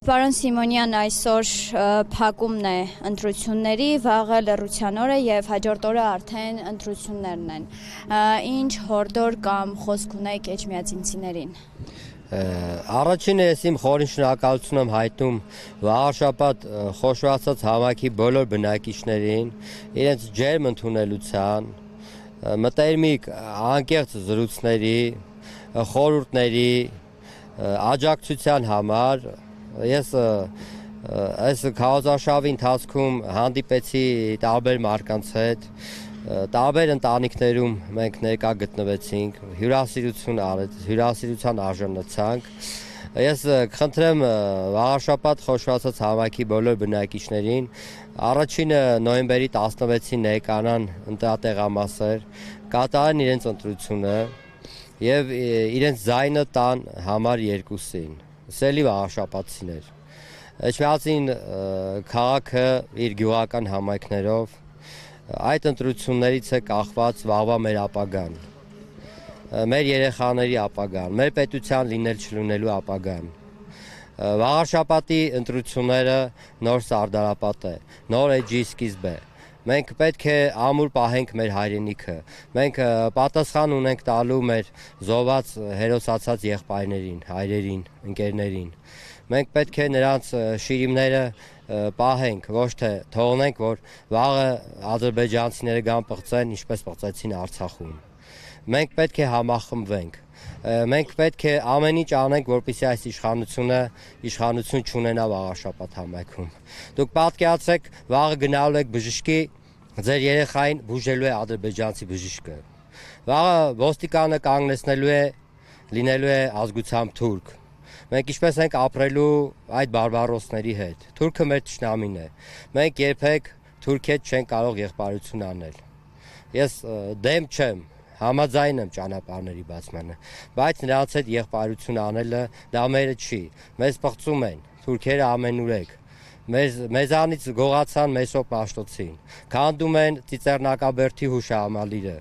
Պարոն Սիմոնյան, այսօր փակումն է ընտրությունների, վաղը լռության օրը եւ հաջորդ օրը արդեն ընտրություններն են։ Ինչ հորդոր կամ խոսք ունեք էջմիածինցիներին։ Առաջինը ես իմ խորին շնորհակալություն եմ հայտնում վաղաշաբաթ խոշորացած հավաքի բոլոր բնակիչներին, իրենց ջերմ ընդունելության, մտերմիկ անկեղծ զրույցների, խորհուրդների, աջակցության համար։ Ես այս քարոզարշավի ընթացքում հանդիպեցի տարբեր մարդկանց հետ, տարբեր ընտանիքներում մենք ներկա գտնվեցինք, հյուրասիրության արժանացանք։ Ես խնդրեմ վաղաշաբաթ խոշորացած հավաքի բոլոր բնակիչներին, առաջինը նոյեմբերի 16-ին ներկայանան ընտրատեղամասեր, կատարեն իրենց ընտրությունը եւ իրենց ձայնը տան համար 2-ին։ Սելի վաղաշաբաթցիներ։ Էջմիածին քաղաքը իր գյուղական համայնքներով այդ ընտրություններից է կախված վաղվա մեր ապագան, մեր երեխաների ապագան, մեր պետության լինել չլինելու ապագան։ Վաղաշաբաթի ընտրությունները նոր սարդարապատ է, նոր էջի սկիզբ է։ Մենք պետք է ամուր պահենք մեր հայրենիքը, մենք պատասխան ունենք տալու մեր զոհված հերոսացած եղբայրներին, հայրերին, ընկերներին։ Մենք պետք է նրանց շիրիմները պահենք, ոչ թե թողնենք, որ վաղը ադրբեջանցիները գան պղծեն, ինչպես պղծեցին Արցախում։ Մենք պետք է համախմբվենք։ Մենք պետք է ամեն ինչ անենք, որպեսզի այս իշխանություն չունենա վաղաշաբաթ համայնքում։ Դուք պատկերացրեք, վաղը գնալու եք բժշկի, ձեր երեխային բուժելու է ադրբեջանցի բժիշկը։ Վաղը ոստիկանը կանգնեցնելու է, լինելու է ազգությամբ թուրք։ Մենք ինչպես ենք ապրելու այդ բարբարոսների հետ։ Թուրքը մեր թշնամին է։ Մենք երբեք թուրքի հետ չենք կարող եղբայրություն անել։ Ես դեմ չեմ, համաձայն եմ ճանապարհների բացմանը, բայց նրանց հետ եղբայրություն անելը դա մերը չի։ Մեզ պղծում են, թուրքերը ամենուրեք։ Մեզանից գողացան Մեսոպ Պաշտոցին, քանդում են Ծիծեռնակաբերդի հուշահամալիրը,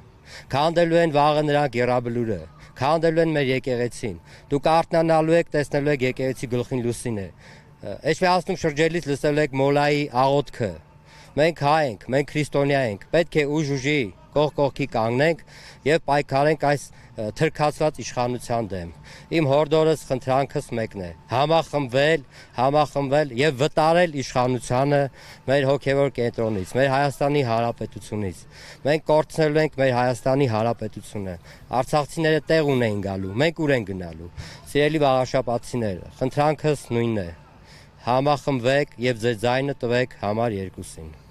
քանդելու են վաղը նրանք Եռաբլուրը, քանդելու են մեր եկեղեցին։ Դուք արթնանալու եք, տեսնելու եք եկեղեցի գլխին լուսին է։ Էջմիածնում շրջելիս լսելու եք մոլայի աղոթքը։ Մենք հայ ենք, մենք քրիստոնյա ենք, պետք է ուժի կողք կողքի կանգնենք եւ պայքարենք այս թրքացված իշխանության դեմ։ Իմ հորդորս խնդրանքս մեկն է՝ համախմբվել եւ վտարել իշխանությանը մեր հոգեվոր կենտրոնից, մեր Հայաստանի Հանրապետությունից։ Մենք կորցնելու ենք մեր Հայաստանի Հանրապետությունը։ Արցախցիները տեղ ունեն գալու, մենք ուր են գնալու։ Սիրելի վաղաշաբաթցիներ, խնդրանքս նույնն է։ Համախմբվեք եւ ձեր ձայնը տվեք համար 2-ին։